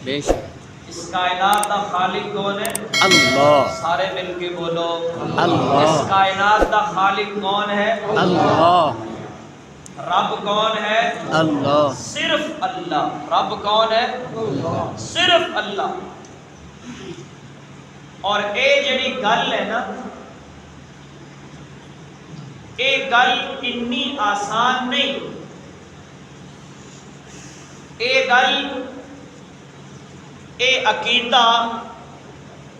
بے شک اس کائنات دا خالق کون ہے؟ اللہ سارے مل کے بولو اللہ اس کائنات دا خالق کون ہے؟ اللہ رب کون ہے؟ اللہ صرف اللہ۔ رب کون ہے؟ صرف اللہ۔ اور اے جڑی گل ہے نا، اے گل اتنی آسان نہیں، اے گل، اے عقیدہ،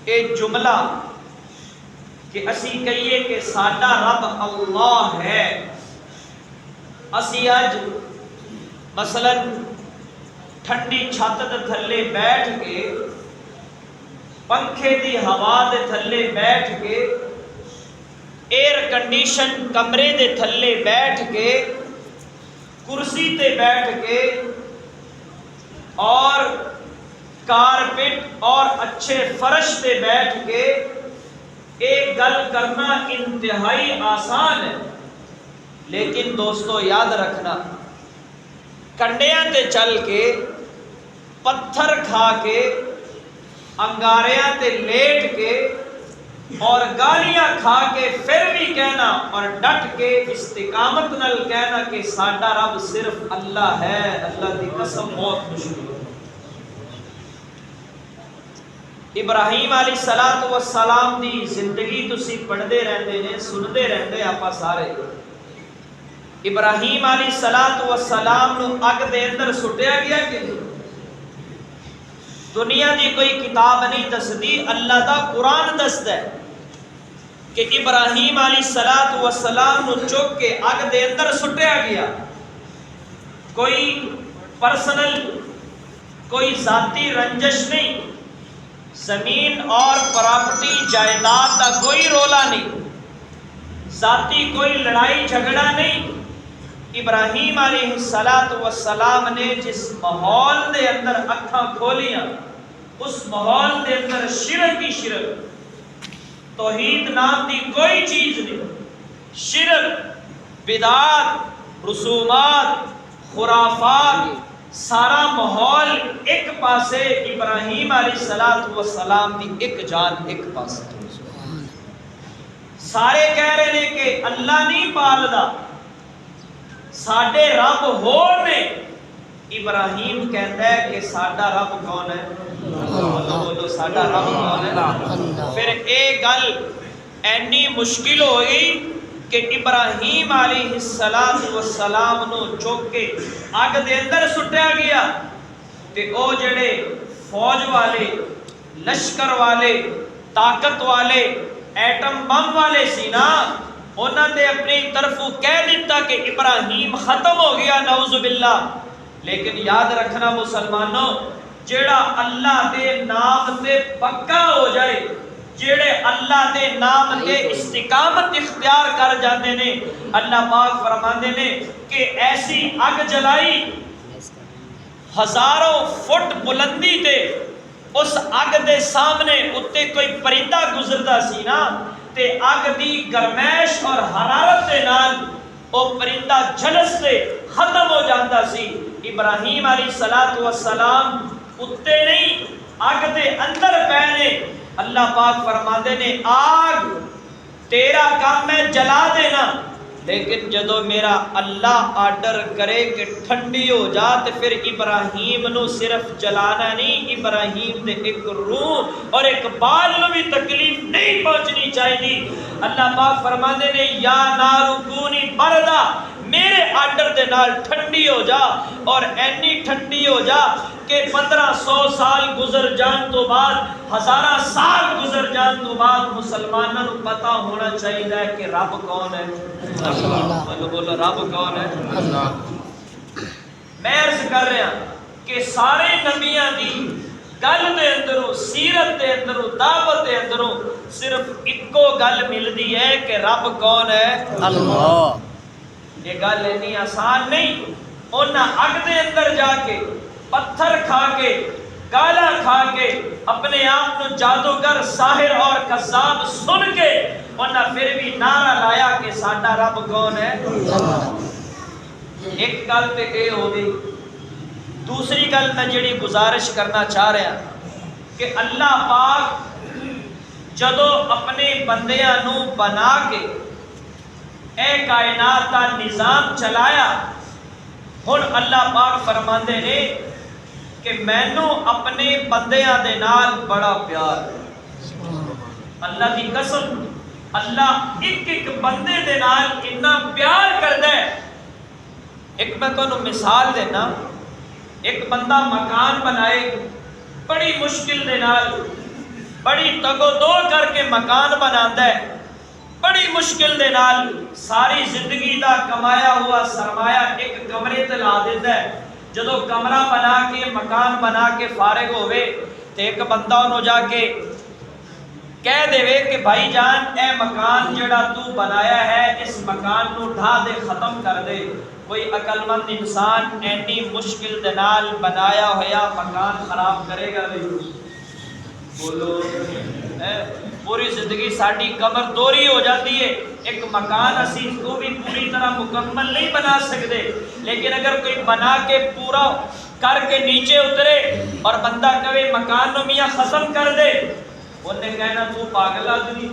اے جملہ کہ اسی کہیے کہ ساڈا رب اللہ ہے۔ اسی اج مثلا ٹھنڈی چھت دے تھلے بیٹھ کے، پنکھے دی ہوا دے تھلے بیٹھ کے، ایئر کنڈیشن کمرے دے تھلے بیٹھ کے، کرسی تے بیٹھ کے اور کارپٹ اور اچھے فرش پہ بیٹھ کے ایک گل کرنا انتہائی آسان ہے، لیکن دوستو یاد رکھنا، کنڈیاں تے چل کے، پتھر کھا کے، انگاریاں تے لیٹ کے اور گالیاں کھا کے پھر بھی کہنا اور ڈٹ کے استقامت نال کہنا کہ ساڈا رب صرف اللہ ہے، اللہ دی قسم بہت مشکل ہے۔ ابراہیم علیہ الصلوۃ والسلام دی زندگی تسی پڑھدے رہندے نے، سنتے رہندے آپا سارے۔ ابراہیم علیہ الصلوۃ والسلام نو اگ دے اندر سٹیا گیا کہ دنیا دی کوئی کتاب نہیں دسدی، اللہ دا قرآن دسدا ہے کہ ابراہیم علیہ الصلوۃ والسلام نو چک کے اگ دے اندر سٹیا گیا۔ کوئی پرسنل، کوئی ذاتی رنجش نہیں، زمین اور پراپرٹی جائیداد کا کوئی رولا نہیں، ذاتی کوئی لڑائی جھگڑا نہیں۔ ابراہیم علیہ السلام نے جس ماحول دے اندر اکھاں کھولیاں، اس ماحول دے اندر شرک ہی شرک، توحید نام دی کوئی چیز نہیں، شرک، بدعات، رسومات، خرافات، سارا ماحول ایک پاسے، ابراہیم علیہ السلام دی ایک جان ایک پاسے۔ سارے کہہ رہے ہیں کہ اللہ نہیں پالدا، ساڈے رب ہور نے۔ ابراہیم کہتا ہے کہ ساڈا رب کون ہے؟ بولو ساڈا رب کون ہے؟ پھر اے گل اینی مشکل ہوئی کہ ابراہیم علیہ السلام نو چوک کے اگ دے اندر سٹیا گیا، تے او جڑے فوج والے، لشکر والے، طاقت والے، ایٹم بم والے سی نا، انہاں نے اپنی طرفوں کہہ دیتا کہ ابراہیم ختم ہو گیا، نعوذ باللہ۔ لیکن یاد رکھنا مسلمانوں، جیڑا اللہ دے نام تے پکا ہو جائے، جیڑے اللہ دے نام تے استقامت اختیار کر جاندے نے، اللہ پاک فرماندے نے کہ ایسی اگ جلائی ہزاروں فٹ بلندی تے، اس اگ دے سامنے اتے کوئی پرندہ گزردا سی نا، تے اگ دی گرمائش اور حرارت دے نال او پرندہ جھلس تے ختم ہو جاندا سی۔ ابراہیم علیہ السلام اتے نہیں، اگ دے اندر پے نے۔ اللہ پاک فرماندے نے آگ تیرا کام ہے جلا دینا، لیکن جدو میرا اللہ آرڈر کرے کہ ٹھنڈی ہو جا، تو پھر ابراہیم نو صرف جلانا نہیں، ابراہیم دے ایک روح اور ایک بال نو بھی تکلیف نہیں پہنچنی چاہیے۔ اللہ پاک فرماندے نے یا نار کونی بردا، میرے آرڈر دے نال ٹھنڈی ہو جا، اور اینی ٹھنڈی ہو جا کہ 1500 سال گزر جان تو بعد، 1000 سال گزر جان تو بعد مسلمانوں کو پتہ ہونا چاہیے کہ رب کون ہے۔ بولو بولو رب کون ہے؟ میں عرض کر رہا کہ سارے نبیاں دی گل دے اندروں، سیرت دے اندروں، دعوت دے اندروں صرف ایکو گل ملدی ہے کہ رب کون ہے؟ اللہ۔ یہ گل اتنی آسان نہیں۔ انہاں اگ دے اندر جا کے، پتھر کھا کے، گالا کھا کے، اپنے آپ کو جادوگر، ساحر اور قذاب سن کے، انہاں پھر بھی نعرہ لایا کہ ساڈا رب کون ہے؟ ایک گل تے اے ہو گئی دوسری گل میں جڑی گزارش کرنا چاہ رہا کہ اللہ پاک جدو اپنے بندیاں نو بنا کے اے کائنات کا نظام چلایا، ہن اللہ پاک فرماندے نے کہ مینوں اپنے بندیاں دے نال بڑا پیار ہے۔ اللہ دی قسم، اللہ ایک ایک بندے دے نال اتنا پیار کردا ہے۔ ایک میں تانوں مثال دینا، ایک بندہ مکان بنائے بڑی مشکل دے نال، بڑی تگو دو کر کے مکان بناتا ہے، بڑی مشکل دے نال ساری زندگی دا کمایا ہوا سرمایہ ایک کمرے تے لا دیتا ہے۔ جدو کمرہ بنا کے مکان بنا کے فارغ ہوئے تو ایک بندہ انہوں جا کے کہہ دے کہ بھائی جان اے مکان جڑا تو بنایا ہے اس مکان نو ڈھا دے، ختم کر دے۔ کوئی عقل مند انسان اینی مشکل دے نال بنایا ہویا مکان خراب کرے گا نہیں؟ بولو، پوری زندگی ساڑی کمر دوری ہو جاتی ہے، ایک مکان اسی کو بھی پوری طرح مکمل نہیں بنا سکتے، لیکن اگر کوئی بنا کے پورا کر کے نیچے اترے اور بندہ کہے مکان نو میاں ختم کر دے، انہیں کہنا تو پاگل آدمی،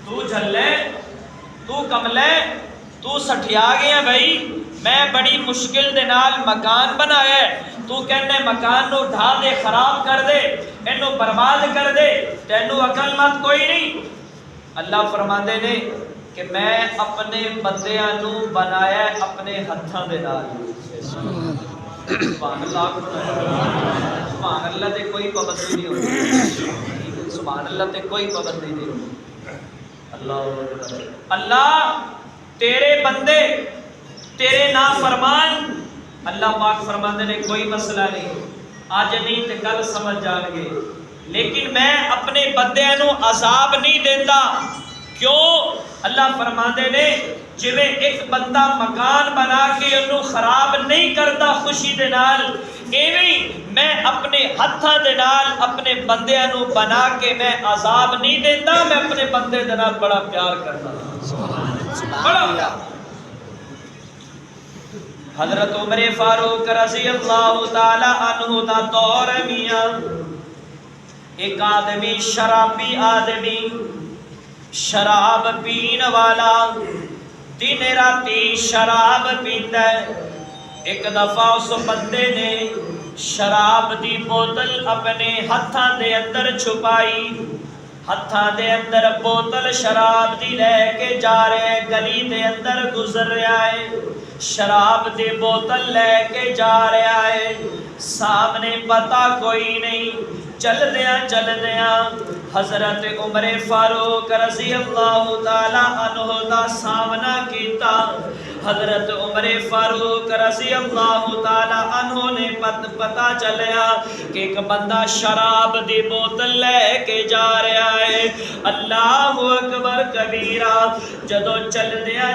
تو جھلے، تو کملے، تو سٹھیا گیا بھائی، میں بڑی مشکل دے نال مکان بنایا ہے، تو کہنے مکان نو ڈھا دے، خراب کر دے، اینو برباد کر دے، تینو عقل مت کوئی نہیں۔ اللہ فرماندے نے کہ میں اپنے بندیاں نو بنایا ہے اپنے ہتھاں دے نال۔ سبحان اللہ، سبحان اللہ تے کوئی پابندی نہیں ہوتی، سبحان اللہ تے کوئی پابندی نہیں ہوتی۔ اللہ تیرے بندے تیرے نافرمان، اللہ پاک فرماندے نے کوئی مسئلہ نہیں، آج نہیں تے کل سمجھ جان گے، لیکن میں اپنے بندیاں نو عذاب نہیں دیندا۔ کیوں؟ اللہ فرماندے نے جویں ایک بندہ مکان بنا کے انہوں خراب نہیں کرتا خوشی دے نال، ایویں میں اپنے ہتھاں دے نال اپنے بندیاں نو بنا کے میں عذاب نہیں دیندا، میں اپنے بندے دے نال بڑا پیار کرتا، بڑا پیار۔ حضرت عمر فاروق رضی اللہ تعالی عنہ دا دور میاں، ایک آدمی شرابی آدمی، شراب پین والا، دن راتی شراب پیندا ہے۔ ایک دفعہ اس بندے نے شراب دی بوتل اپنے ہتھاں دے اندر چھپائی، ہتھاں دے اندر بوتل شراب دی لے کے جا رہے، گلی دے اندر گزر رہا ہے، شراب دی بوتل لے کے جا رہا ہے، سامنے پتہ کوئی نہیں، چل دیاں حضرت عمر فاروق رضی اللہ تعالی عنہ دا سامنا کیتا۔ حضرت عمر فاروق رضی اللہ تعالی عنہ نے پتہ چلیا کہ ایک بندہ شراب دی بوتل لے کے جا رہا ہے۔ اللہ اکبر کبیرہ، جدو چل دیاں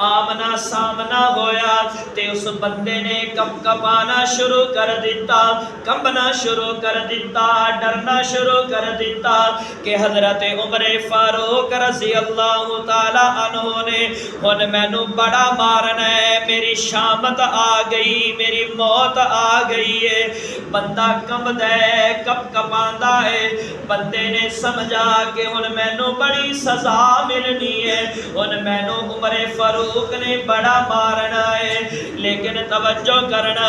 آمنا سامنا ہویا تے اس بندے نے کپانا شروع کر دیتا، کمبنا شروع کر دیتا، ڈرنا شروع کر دیتا کہ حضرت عمر فاروق رضی اللہ تعالی عنہ نے ہن مینوں بڑا مارنا ہے، میری شامت آ گئی، میری موت آ گئی ہے۔ بندہ کمبدا ہے، کپاندا ہے، بندے نے سمجھا کہ ہن مینوں بڑی سزا ملنی ہے، ہن مینوں عمر فاروق نے بڑا مارنا ہے۔ لیکن توجہ کرنا،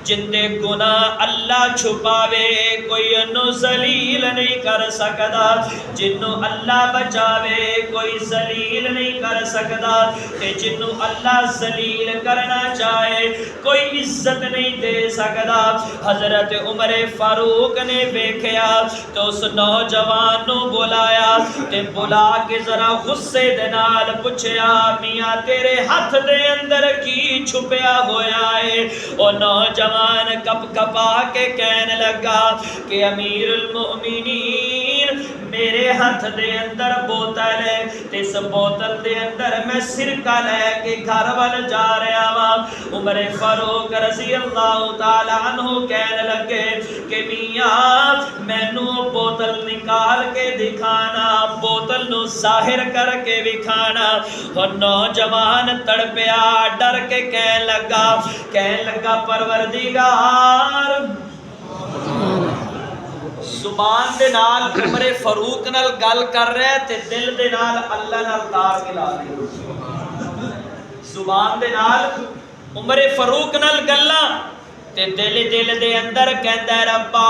جندے گناہ اللہ چھپاوے کوئی انہوں ذلیل نہیں کر سکتا، جنہوں اللہ بچاوے کوئی ذلیل نہیں کر سکتا، تے جنہوں اللہ ذلیل کرنا چاہے کوئی عزت نہیں دے سکتا۔ حضرت عمر فاروق نے دیکھیا تو اس نوجوان نو بلایا تے بلا کے ذرا غصے دے نال پوچھیا، میاں تیرے ہاتھ دے اندر کی چھپیا ہویا ہے؟ او نوجوان کپا کے کہنے لگا کہ امیر المؤمنین میرے ہاتھ دے اندر بوتل ہے تے اس بوتل دے اندر میں سرکہ لے کے گھر وال جا رہا وا۔ عمر فاروق رضی اللہ تعالی عنہ کہنے لگے کہ میاں مینوں بوتل نکال کے دکھانا، بوتل نو ظاہر کر کے دکھانا۔ اور نوجوان تڑپیا ڈر کے کہنے لگا پروردگار زبان دے نال عمر فاروق نال گل کر رہے تے دل دے نال اللہ نال تار ملا رہے، زبان دے نال عمر فاروق نال گلاں تے دل دے اندر کہندا ربا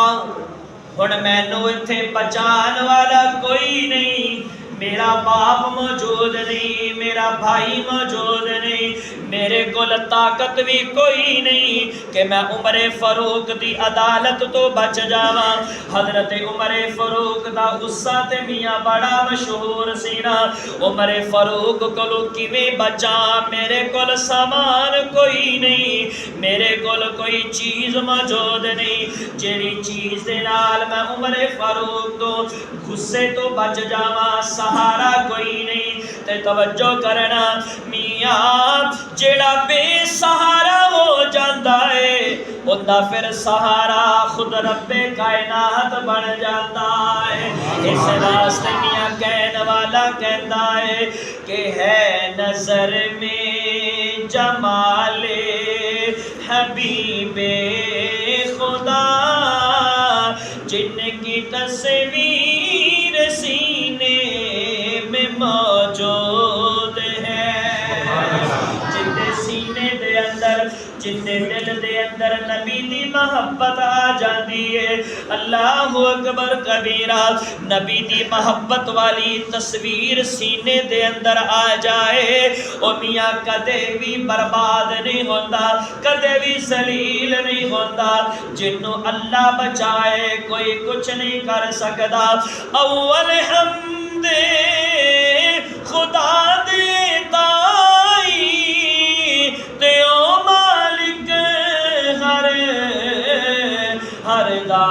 ہن مینوں ایتھے بچان والا کوئی نہیں، میرا باپ موجود نہیں، میرا بھائی موجود نہیں، میرے کول طاقت بھی کوئی نہیں کہ میں عمر فاروق دی عدالت تو بچ جاواں۔ حضرت عمر فاروق دا غصہ تے میاں بڑا مشہور سی نا۔ عمر فاروق کولو کیویں بچاں، میرے کول سامان کوئی نہیں، میرے کول کوئی چیز موجود نہیں جیڑی چیز دے نال میں عمر فاروق تو غصے تو بچ جاواں، سہارا کوئی نہیں۔ تے توجہ کرنا میاں جیڑا بے سہارا ہو جاندا ہے اوندا پھر سہارا خود رب کائنات بن جاتا ہے۔ اس واسطے میاں کہنے والا کہندا ہے کہ ہے نظر میں جمال حبیب خدا جن کی تصویر سینے میں موجود ہے، جن سینے دے اندر جن دل دے اندر نبی دی محبت آ جاندی ہے۔ اللہ اکبر کبیرہ، نبی دی محبت والی تصویر سینے دے اندر آ جائے او میاں کدے بھی برباد نہیں ہوندا، کدے بھی ذلیل نہیں ہوندا۔ جنوں اللہ بچائے کوئی کچھ نہیں کر سکدا۔ اول حمد خدا دے تائی تے او مالک ہر دا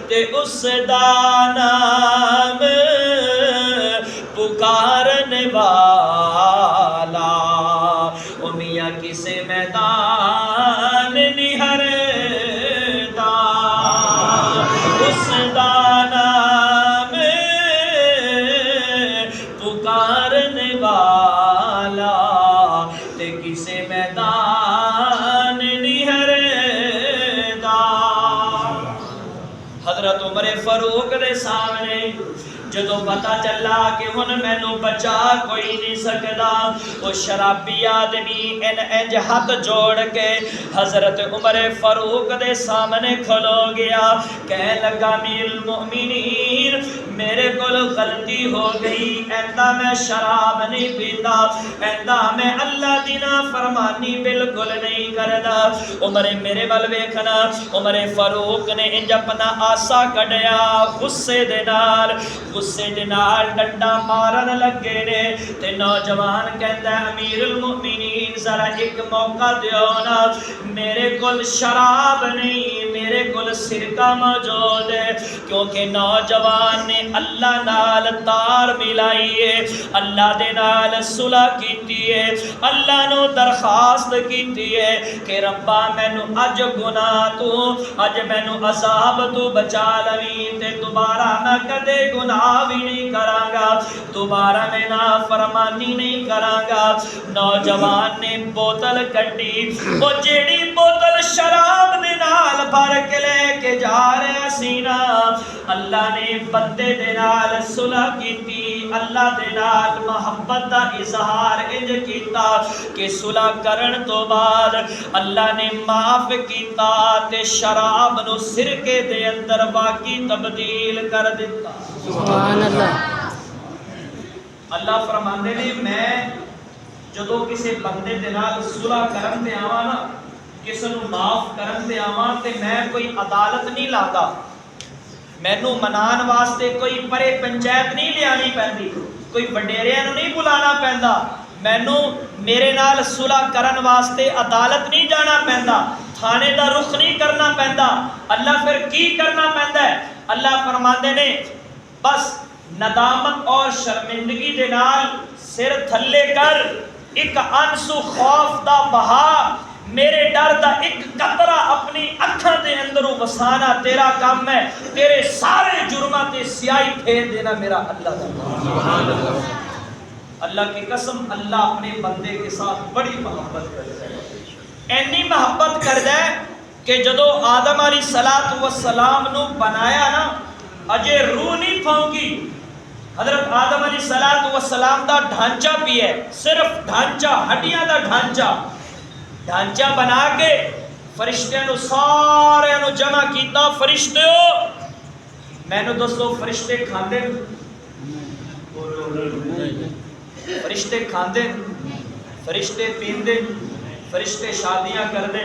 تے اس دا نام پکارن والا او میاں کسے میدان نہیں ہردا، اس دا نام پکارن والا تے کسے میدان نہیں ہردا۔ حضرت عمر فاروق دے سامنے جدو پتا چلا کہ ہن مینوں بچا کوئی نہیں سکدا، وہ شرابی آدمی انج ہاتھ جوڑ کے حضرت عمر فاروق دے سامنے کھلو گیا، کہنے لگا امیر المؤمنین میرے کول غلطی ہو گئی، ایندا میں شراب نہیں پیتا، ایندا میں اللہ دی نافرمانی بالکل نہیں کردا۔ عمر میرے ول ویکھنا، عمر فاروق نے انج اپنا آسا کڈیا غصے دے نال ڈنڈا مارن لگے نے تے نوجوان کہندا امیر المؤمنین ذرا ایک موقع دیو نا، میرے کول شراب نہیں، میرے کول سرکہ موجود ہے، کیونکہ نوجوان نے اللہ نال تار ملائی ہے، اللہ دے نال صلح کیتی ہے، اللہ نو درخواست کیتی ہے کہ ربا مینوں اج گناہ تو اج مینوں عذاب تو بچا لویں تے دوبارہ میں کدے گناہ بھی نہیں کراں گا، دوبارہ میں نافرمانی نہیں کراں گا۔ نوجوان نے بوتل کڈی، وہ جیڑی بوتل شراب دے نال بھر کے لے کے جا رہا سی نا، اللہ نے بندے دے نال صلح کیتی، اللہ دے نال محبت دا اظہار انج کیتا کہ صلح کرن تو بعد اللہ نے معاف کیتا تے شراب نو سرکے دے اندر واقعی تبدیل کر دیتا۔ سبحان اللہ۔ اللہ فرماندے نے میں جدو کسی بندے دے نال صلح کرن تے آواں نا، کسی نو معاف کرن تے آواں تے میں کوئی عدالت نہیں لاتا، مینوں منان واسطے کوئی پرے پنچایت نہیں لیانی پیندی، کوئی وڈیریاں نو نہیں بلانا پیندا، مینوں میرے نال صلح کرن واسطے عدالت نہیں جانا پیندا، تھانے دا رخ نہیں کرنا پیندا. اللہ پھر کی کرنا پیندا ہے؟ اللہ فرماندے نے بس ندامت اور شرمندگی دے نال سر تھلے کر، ایک آنسو خوف دا بہا، میرے ڈر دا ایک قطرہ اپنی اکھاں دے اندروں وسانا تیرا کام ہے. تیرے سارے جرماں تے سیاہی پھیر دینا میرا اللہ دا کام ہے. اللہ کی قسم اللہ اپنے بندے کے ساتھ بڑی محبت کرتا ہے. اینی محبت کرتا ہے کہ جدو آدم علیہ السلام نو بنایا نا، اجے روح نہیں پھونکی. حضرت آدم علیہ السلام دا ڈھانچہ بھی ہے، صرف ڈھانچہ، ہڈیاں دا ڈھانچہ بنا کے فرشتیاں نو سارے نو جمع کیتا. فرشتیو میں نو دسو فرشتے کھاندے؟ فرشتے کھاندے، فرشتے پیندے، فرشتے شادیاں کردے.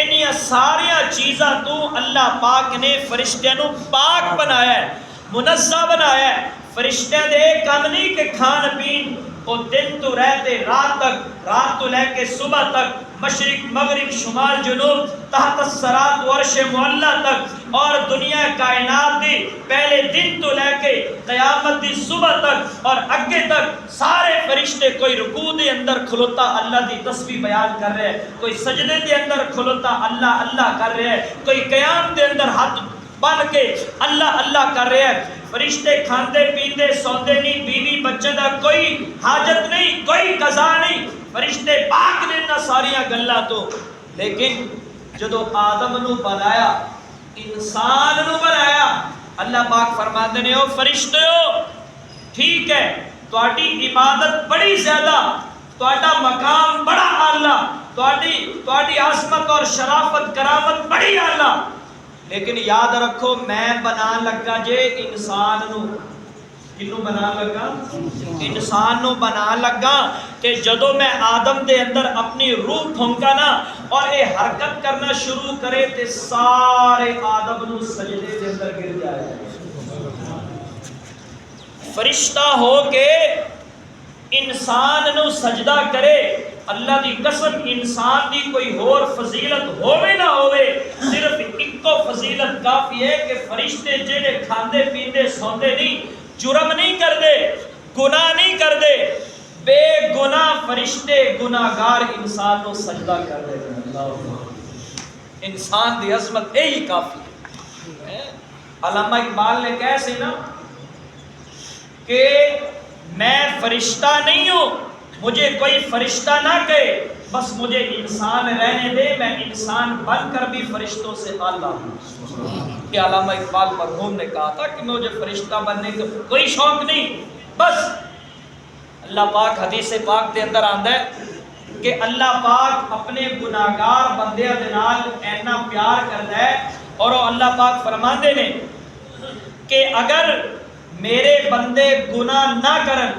انہیاں ساریاں چیزاں تو اللہ پاک نے فرشتیاں نو پاک بنایا ہے، منزہ بنایا ہے. فرشتیاں دے کم نہیں کہ کھان پین، وہ دن تو رہتے رات تک، رات تو لے کے صبح تک، مشرق مغرب شمال جنوب، تحت الصراط و عرش معلی تک، اور دنیا کائنات دی پہلے دن تو لے کے قیامت دی صبح تک اور اگے تک سارے فرشتے، کوئی رکوع دے اندر کھلوتا اللہ دی تسبیح بیان کر رہے ہیں، کوئی سجدے دے اندر کھلوتا اللہ اللہ کر رہے ہیں، کوئی قیام دے اندر ہاتھ بن کے اللہ اللہ کر رہے ہیں. فرشتے کھاندے پیندے سوندے نہیں، بیوی بچے دا کوئی حاجت نہیں، کوئی قضا نہیں. فرشتے پاک نے نہ ساریاں گلاں تو. لیکن جدو آدم نو بنایا، انسان نو بنایا، اللہ پاک فرماندے نے او فرشتیو ٹھیک ہے تہاڈی عبادت بڑی زیادہ، تہاڈا مقام بڑا اعلیٰ، تہاڈی عظمت اور شرافت کرامت بڑی اعلیٰ، لیکن یاد رکھو میں بنا لگا جے انسان نو. کنو بنا لگا؟ انسان نو بنا لگا کہ جدو میں آدم دے اندر اپنی روح پھونکا نا اور اے حرکت کرنا شروع کرے تے سارے آدم نو سجدے دے اندر گر جائے. فرشتہ ہو کے انسان نو سجدہ کرے. اللہ دی قسم انسان دی کوئی اور فضیلت ہووے نہ ہووے، صرف ایکو فضیلت کافی ہے کہ فرشتے جڑے کھاندے پیندے سوندے نہیں، جرم نہیں کردے، گناہ نہیں کردے، بے گناہ فرشتے گناہگار انسان نو سجدہ کر دے. انسان دی عظمت یہی کافی ہے. علامہ اقبال نے کہا سی نا کہ میں فرشتہ نہیں ہوں، مجھے کوئی فرشتہ نہ کہے، بس مجھے انسان رہنے دے، میں انسان بن کر بھی فرشتوں سے اعلیٰ ہوں. کہ علامہ اقبال مرحوم نے کہا تھا کہ مجھے فرشتہ بننے کا کوئی شوق نہیں، بس اللہ پاک حدیث پاک دے اندر آندا ہے کہ اللہ پاک اپنے گناہگار بندیاں دے نال اینا پیار کردا ہے، اور اللہ پاک فرماندے نے کہ اگر میرے بندے گناہ نہ کرن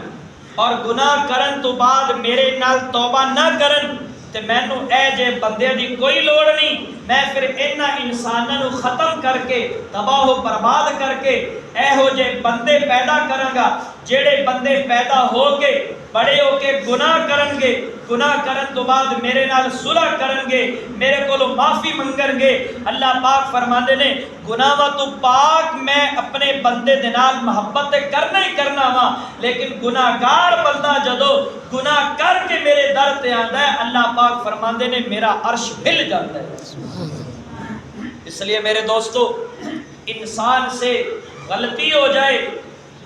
اور گناہ کرن تو بعد میرے نال توبہ نہ کرن تے مینوں اے جے بندے دی کوئی لوڑ نہیں، میں پھر انہاں انساناں نو ختم کر کے تباہ و برباد کر کے اے ہو جے بندے پیدا کراں گا جڑے بندے پیدا ہو کے بڑے ہو کے گناہ کرن گے، گناہ کرن تو بعد میرے نال صلح کرن گے، میرے کولوں معافی منگن گے. اللہ پاک فرماندے نے گناہاں تو پاک میں اپنے بندے دے نال محبت کرنا ہی کرنا وا، لیکن گناہگار بندہ جدو گناہ کر کے میرے در تے آندا ہے اللہ پاک فرماندے نے میرا عرش ہل جاتا ہے. اس لیے میرے دوستو انسان سے غلطی ہو جائے،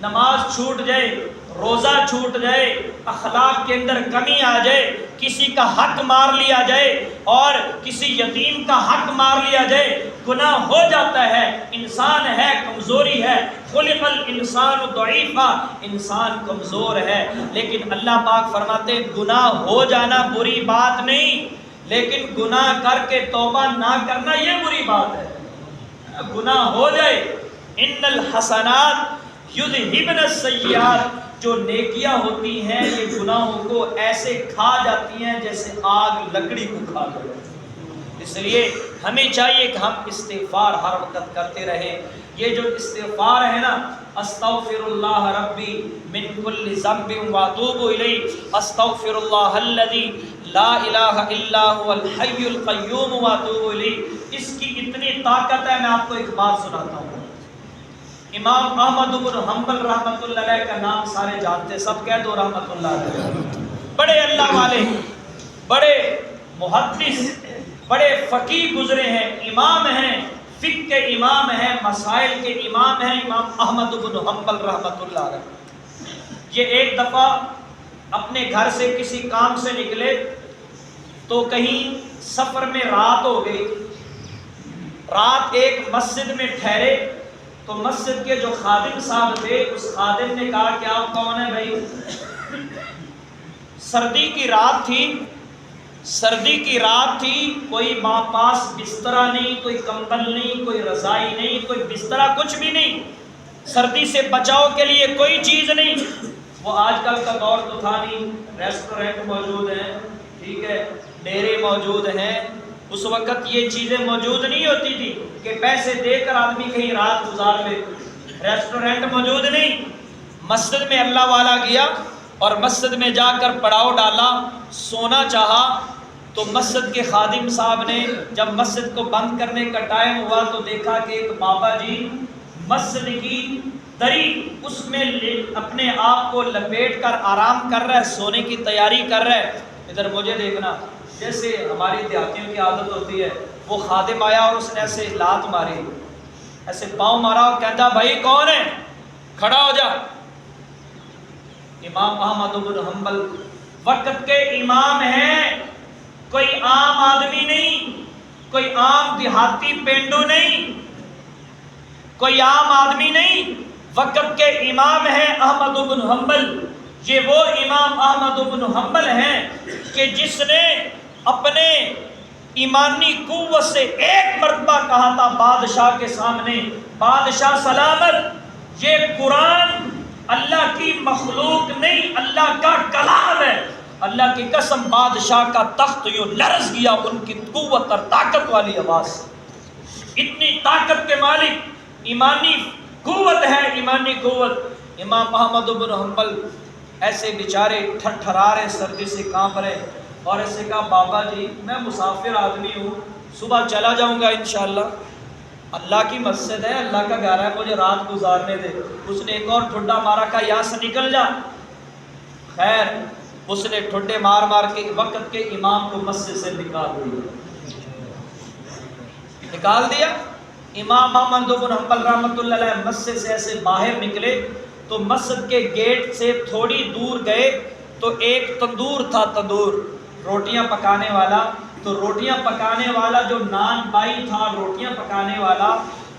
نماز چھوٹ جائے، روزہ چھوٹ جائے، اخلاق کے اندر کمی آ جائے، کسی کا حق مار لیا جائے اور کسی یتیم کا حق مار لیا جائے، گناہ ہو جاتا ہے. انسان ہے، کمزوری ہے، خلق الانسان ضعیفا، انسان کمزور ہے. لیکن اللہ پاک فرماتے ہیں گناہ ہو جانا بری بات نہیں، لیکن گناہ کر کے توبہ نہ کرنا یہ بری بات ہے. گناہ ہو جائے، ان الحسنات یذہبن السیئات، جو نیکیاں ہوتی ہیں یہ گناہوں کو ایسے کھا جاتی ہیں جیسے آگ لکڑی کو کھا جاتی ہے. اس لیے ہمیں چاہیے کہ ہم استغفار ہر وقت کرتے رہیں. یہ جو استغفار ہے نا، استغفر اللہ ربی من کل ذنب واتوب الیہ، استغفر اللہ الذی لا الہ الا هو الحی القیوم واتوب الیہ، اس کی اتنی طاقت ہے۔ میں آپ کو ایک بات سناتا ہوں۔ امام احمد بن حنبل رحمۃ اللہ علیہ کا نام سارے جانتے ہیں، سب کہہ دو رحمۃ اللہ علیہ۔ بڑے اللہ والے، بڑے محدث، بڑے فقیہ گزرے ہیں، امام ہیں، فقہ کے امام ہیں، مسائل کے امام ہیں، امام احمد بن حنبل رحمۃ اللہ علیہ۔ یہ ایک دفعہ اپنے گھر سے کسی کام سے نکلے تو کہیں سفر میں رات ہو گئی، رات ایک مسجد میں ٹھہرے تو مسجد کے جو خادم صاحب تھے، اس خادم نے کہا کہ آپ کون ہیں بھائی؟ سردی کی رات تھی، سردی کی رات تھی، کوئی پاس بسترا نہیں، کوئی کمبل نہیں، کوئی رضائی نہیں، کوئی بسترا، کچھ بھی نہیں، سردی سے بچاؤ کے لیے کوئی چیز نہیں۔ وہ آج کل کا دور تو تھا نہیں، ریسٹورنٹ موجود ہیں، ٹھیک ہے، ڈیرے موجود ہیں، اس وقت یہ چیزیں موجود نہیں ہوتی تھی کہ پیسے دے کر آدمی کہیں رات گزار لے، ریسٹورنٹ موجود نہیں۔ مسجد میں اللہ والا گیا اور مسجد میں جا کر پڑاؤ ڈالا، سونا چاہا تو مسجد کے خادم صاحب نے جب مسجد کو بند کرنے کا ٹائم ہوا تو دیکھا کہ ایک بابا جی مسجد کی دری اس میں اپنے آپ کو لپیٹ کر آرام کر رہا ہے، سونے کی تیاری کر رہا ہے۔ ادھر مجھے دیکھنا، جیسے ہماری دیہاتیوں کی عادت ہوتی ہے، وہ خادم آیا اور اس نے ایسے لات ماری، ایسے پاؤں مارا اور کہتا بھائی کون ہے، کھڑا ہو جا۔ امام احمد بن حنبل وقت کے امام ہیں، کوئی عام آدمی نہیں، کوئی عام دیہاتی پینڈو نہیں، کوئی عام آدمی نہیں، وقت کے امام ہیں احمد بن حنبل۔ یہ وہ امام احمد بن حنبل ہیں کہ جس نے اپنے ایمانی قوت سے ایک مرتبہ کہا تھا بادشاہ کے سامنے، بادشاہ سلامت، یہ قرآن اللہ کی مخلوق نہیں، اللہ کا کلام ہے۔ اللہ کی قسم بادشاہ کا تخت یوں لرز گیا ان کی قوت اور طاقت والی آواز سے۔ اتنی طاقت کے مالک، ایمانی قوت ہے، ایمانی قوت۔ امام احمد بن حنبل ایسے بیچارے تھرتھرا رہے، سردی سے کانپ رہے، اور ایسے کہا بابا جی میں مسافر آدمی ہوں، صبح چلا جاؤں گا انشاءاللہ، اللہ کی مسجد ہے، اللہ کا گھر ہے، مجھے رات گزارنے دے۔ اس نے ایک اور ٹھڈا مارا، کہا یہاں سے نکل جا۔ خیر اس نے ٹھڈے مار مار کے وقت کے امام کو مسجد سے نکال دیا۔ امام احمد بن حنبل رحمۃ اللہ علیہ مسجد سے ایسے باہر نکلے تو مسجد کے گیٹ سے تھوڑی دور گئے تو ایک تندور تھا، تندور روٹیاں پکانے والا، تو روٹیاں پکانے والا جو نان بائی تھا روٹیاں پکانے والا،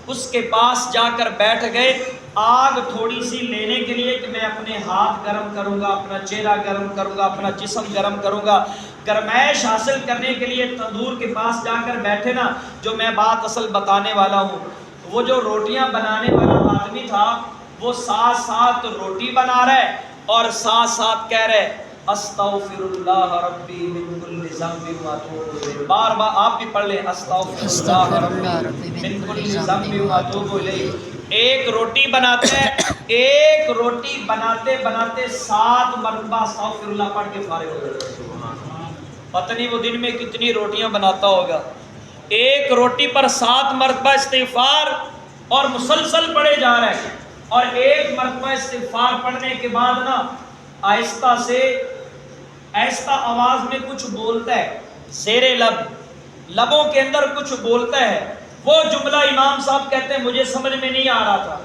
اس کے پاس جا کر بیٹھ گئے آگ تھوڑی سی لینے کے لیے کہ میں اپنے ہاتھ گرم کروں گا، اپنا چہرہ گرم کروں گا، اپنا جسم گرم کروں گا، گرمائش حاصل کرنے کے لیے تندور کے پاس جا کر بیٹھے نا۔ جو میں بات اصل بتانے والا ہوں، وہ جو روٹیاں بنانے والا آدمی تھا وہ ساتھ ساتھ روٹی بنا رہا ہے اور ساتھ ساتھ کہہ رہے استغفر اللہ ربی من کل ذنب واتوب الیہ۔ بار بار آپ بھی پڑھ لیں استغفر اللہ ربی من کل ذنب واتوب الیہ۔ ایک روٹی بناتے ہیں، ایک روٹی بناتے بناتے 7 مرتبہ استغفر اللہ پڑھ کے فارغ ہو گئے۔ پتہ نہیں وہ دن میں کتنی روٹیاں بناتا ہوگا، ایک روٹی پر 7 مرتبہ استغفار اور مسلسل پڑھے جا رہے ہیں۔ اور ایک مرتبہ استغفار پڑھنے کے بعد نا آہستہ سے آہستہ آواز میں کچھ بولتا ہے، زیر لب، لبوں کے اندر کچھ بولتا ہے۔ وہ جملہ امام صاحب کہتے ہیں مجھے سمجھ میں نہیں آ رہا تھا،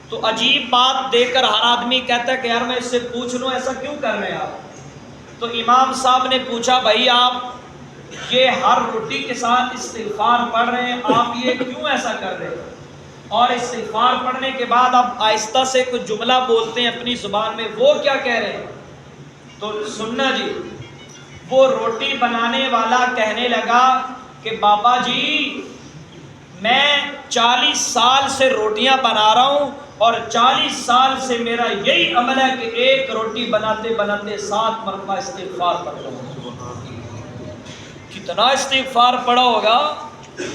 تو عجیب بات دیکھ کر ہر آدمی کہتا ہے کہ یار میں اس سے پوچھ لوں ایسا کیوں کر رہے ہیں آپ؟ تو امام صاحب نے پوچھا بھائی آپ یہ ہر روٹی کے ساتھ استغفار پڑھ رہے ہیں، آپ یہ کیوں ایسا کر رہے ہیں؟ اور استغفار پڑھنے کے بعد آپ آہستہ سے کچھ جملہ بولتے ہیں اپنی زبان میں، وہ کیا کہہ رہے ہیں؟ تو سننا جی، وہ روٹی بنانے والا کہنے لگا کہ بابا جی میں 40 سال سے روٹیاں بنا رہا ہوں اور 40 سال سے میرا یہی عمل ہے کہ ایک روٹی بناتے بناتے 7 مرتبہ استغفار پڑھتا ہوں۔ کتنا استغفار پڑھا ہوگا،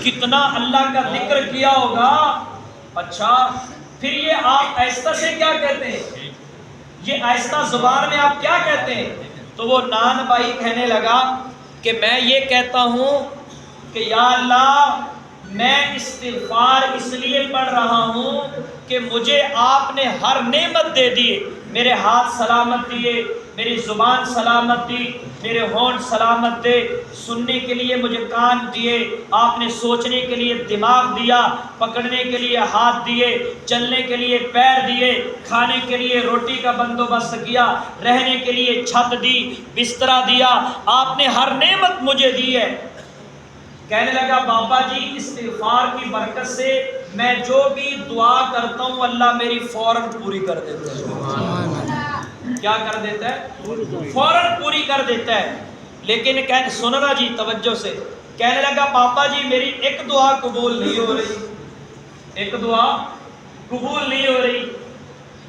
کتنا اللہ کا ذکر کیا ہوگا۔ اچھا پھر یہ آپ آہستہ سے کیا کہتے ہیں؟ یہ آہستہ زبان میں آپ کیا کہتے ہیں؟ تو وہ نان بھائی کہنے لگا کہ میں یہ کہتا ہوں کہ یا اللہ میں استغفار اس لیے پڑھ رہا ہوں کہ مجھے آپ نے ہر نعمت دے دی، میرے ہاتھ سلامت دیے، میری زبان سلامت دی، میرے ہونٹ سلامت دے، سننے کے لیے مجھے کان دیے، آپ نے سوچنے کے لیے دماغ دیا، پکڑنے کے لیے ہاتھ دیے، چلنے کے لیے پیر دیے، کھانے کے لیے روٹی کا بندوبست کیا، رہنے کے لیے چھت دی، بسترا دیا، آپ نے ہر نعمت مجھے دی ہے۔ کہنے لگا بابا جی استغفار کی برکت سے میں جو بھی دعا کرتا ہوں اللہ میری فوراً پوری کر دیتا ہے۔ کیا کر دیتا ہے؟ فوراً پوری کر دیتا ہے۔ لیکن سننا جی توجہ سے، کہنے لگا پاپا جی میری ایک دعا قبول نہیں ہو رہی، ایک دعا قبول نہیں ہو رہی۔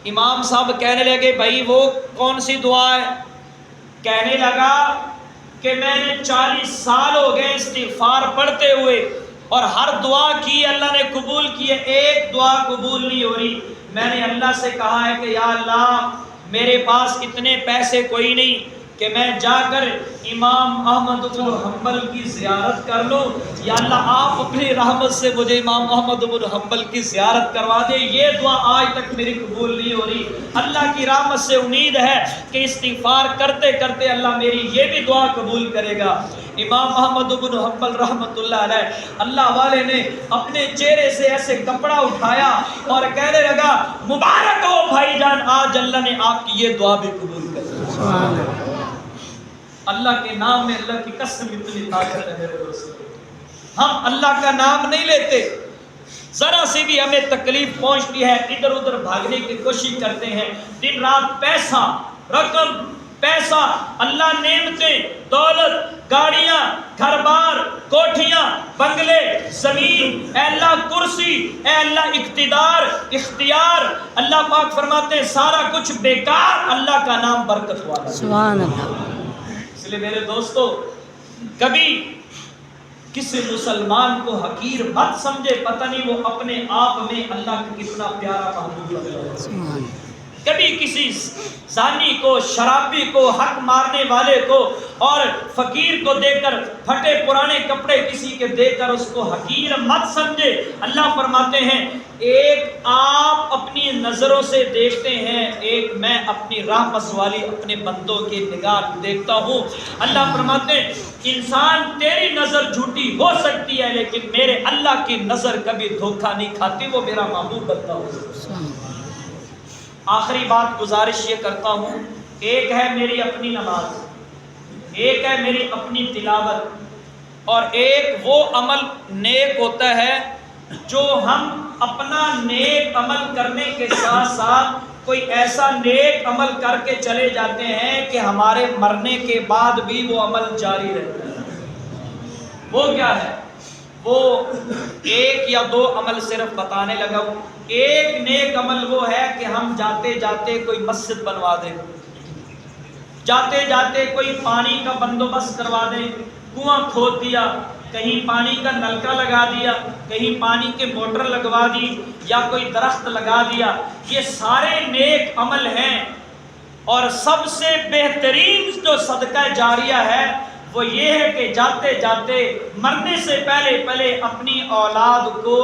امام صاحب کہنے لگے بھائی وہ کون سی دعا ہے؟ کہنے لگا کہ میں نے 40 سال ہو گئے استغفار پڑھتے ہوئے اور ہر دعا کی اللہ نے قبول کی ہے، ایک دعا قبول نہیں ہو رہی۔ میں نے اللہ سے کہا ہے کہ یا اللہ میرے پاس اتنے پیسے کوئی نہیں کہ میں جا کر امام احمد بن حنبل کی زیارت کر لوں، یا اللہ آپ اپنی رحمت سے مجھے امام احمد بن حنبل کی زیارت کروا دے، یہ دعا آج تک میری قبول نہیں ہو رہی۔ اللہ کی رحمت سے امید ہے کہ استغفار کرتے کرتے اللہ میری یہ بھی دعا قبول کرے گا۔ امام احمد بن حنبل رحمۃ اللہ علیہ، اللہ والے نے اپنے چہرے سے ایسے کپڑا اٹھایا اور کہنے لگا مبارک ہو بھائی جان، آج اللہ نے آپ کی یہ دعا بھی قبول کر لی۔ اللہ کے نام میں اللہ کی قسم اتنی طاقت ہے میرے دوستو، ہم اللہ کا نام نہیں لیتے، ذرا سی بھی ہمیں تکلیف پہنچتی ہے ادھر ادھر بھاگنے کی کوشش کرتے ہیں، دن رات پیسہ، رقم، پیسہ، اللہ نعمتیں، دولت، گاڑیاں، گھر بار، کوٹھیاں، بنگلے، زمین، اے اللہ کرسی، اے اللہ اقتدار، اختیار، اللہ پاک فرماتے ہیں سارا کچھ بیکار، اللہ کا نام برکت والا۔ سبحان اللہ۔ اس لیے میرے دوستو کبھی کسی مسلمان کو حقیر مت سمجھے، پتہ نہیں وہ اپنے آپ میں اللہ کا کتنا پیارا محبوب لگتا ہے۔ کبھی کسی زانی کو، شرابی کو، حق مارنے والے کو اور فقیر کو دے کر، پھٹے پرانے کپڑے کسی کے دے کر اس کو حقیر مت سمجھے۔ اللہ فرماتے ہیں ایک آپ اپنی نظروں سے دیکھتے ہیں، ایک میں اپنی رحمت والی اپنے بندوں کی نگاہ دیکھتا ہوں۔ اللہ فرماتے ہیں انسان تیری نظر جھوٹی ہو سکتی ہے لیکن میرے اللہ کی نظر کبھی دھوکہ نہیں کھاتی، وہ میرا محبوب بندہ ہو سکتا ہے۔ آخری بات گزارش یہ کرتا ہوں، ایک ہے میری اپنی نماز، ایک ہے میری اپنی تلاوت، اور ایک وہ عمل نیک ہوتا ہے جو ہم اپنا نیک عمل کرنے کے ساتھ ساتھ کوئی ایسا نیک عمل کر کے چلے جاتے ہیں کہ ہمارے مرنے کے بعد بھی وہ عمل جاری رہتا ہے۔ وہ کیا ہے؟ وہ ایک یا دو عمل صرف بتانے لگا ہوں۔ ایک نیک عمل وہ ہے کہ ہم جاتے جاتے کوئی مسجد بنوا دیں، جاتے جاتے کوئی پانی کا بندوبست کروا دیں، کنواں کھود دیا، کہیں پانی کا نلکا لگا دیا، کہیں پانی کے موٹر لگوا دی، یا کوئی درخت لگا دیا۔ یہ سارے نیک عمل ہیں، اور سب سے بہترین جو صدقہ جاریہ ہے وہ یہ ہے کہ جاتے جاتے مرنے سے پہلے اپنی اولاد کو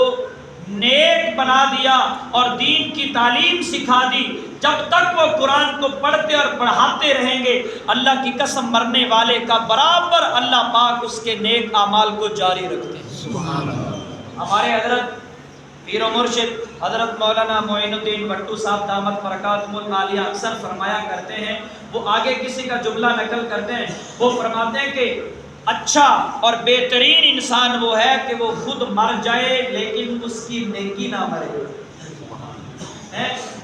نیک بنا دیا اور دین کی تعلیم سکھا دی۔ جب تک وہ قرآن کو پڑھتے اور پڑھاتے رہیں گے اللہ کی قسم مرنے والے کا برابر اللہ پاک اس کے نیک اعمال کو جاری رکھتے ہیں۔ سبحان اللہ۔ ہمارے حضرت پیر و مرشد حضرت مولانا معین الدین بٹو صاحب دامت برکاتہم العالیہ اکثر فرمایا کرتے ہیں، وہ آگے کسی کا جملہ نقل کرتے ہیں، وہ فرماتے ہیں کہ اچھا اور بہترین انسان وہ ہے کہ وہ خود مر جائے لیکن اس کی نیکی نہ مرے،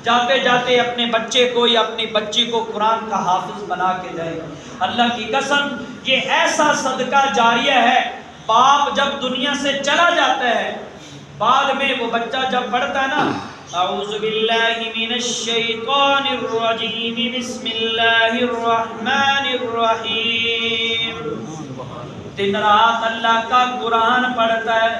جاتے جاتے اپنے بچے کو یا اپنی بچی کو قرآن کا حافظ بنا کے جائے۔ اللہ کی قسم یہ ایسا صدقہ جاریہ ہے، باپ جب دنیا سے چلا جاتا ہے بعد میں وہ بچہ جب پڑھتا ہے نا اعوذ باللہ من الشیطان الرجیم بسم اللہ الرحمن الرحیم، دن رات اللہ کا قرآن پڑھتا ہے،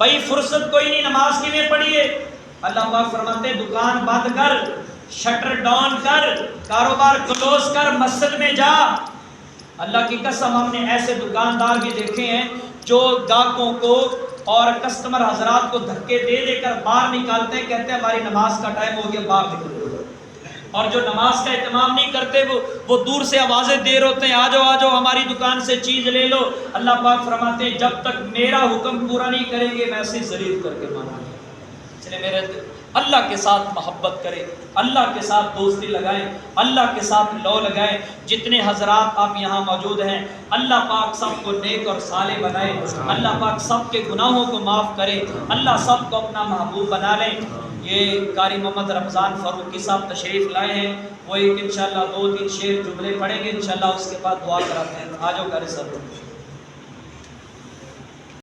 بھائی فرصت کوئی نہیں، نماز کی میں پڑھیے. اللہ پاک فرماتے ہیں دکان بند کر، شٹر ڈاؤن کر، کاروبار کلوز کر، مسجد میں جا. اللہ کی قسم ہم نے ایسے دکاندار بھی دیکھے ہیں جو گاہکوں کو اور کسٹمر حضرات کو دھکے دے دے کر باہر نکالتے ہیں، کہتے ہیں ہماری نماز کا ٹائم ہو گیا، باہر نکلو. اور جو نماز کا اہتمام نہیں کرتے وہ دور سے آوازیں دے ہوتے ہیں، آ جاؤ ہماری دکان سے چیز لے لو. اللہ پاک فرماتے ہیں جب تک میرا حکم پورا نہیں کریں گے میں ایسے ذلیل کر کے مانا. اس لیے میرے اللہ کے ساتھ محبت کریں، اللہ کے ساتھ دوستی لگائیں، اللہ کے ساتھ لو لگائیں. جتنے حضرات آپ یہاں موجود ہیں اللہ پاک سب کو نیک اور صالح بنائے، اللہ پاک سب کے گناہوں کو معاف کرے، اللہ سب کو اپنا محبوب بنا لیں. یہ قاری محمد رمضان فاروقی صاحب تشریف لائے ہیں، وہ ایک انشاءاللہ 2-3 شعر جملے پڑھیں گے، انشاءاللہ اس کے بعد دعا کراتے ہیں. آ جاؤ قاری صاحب.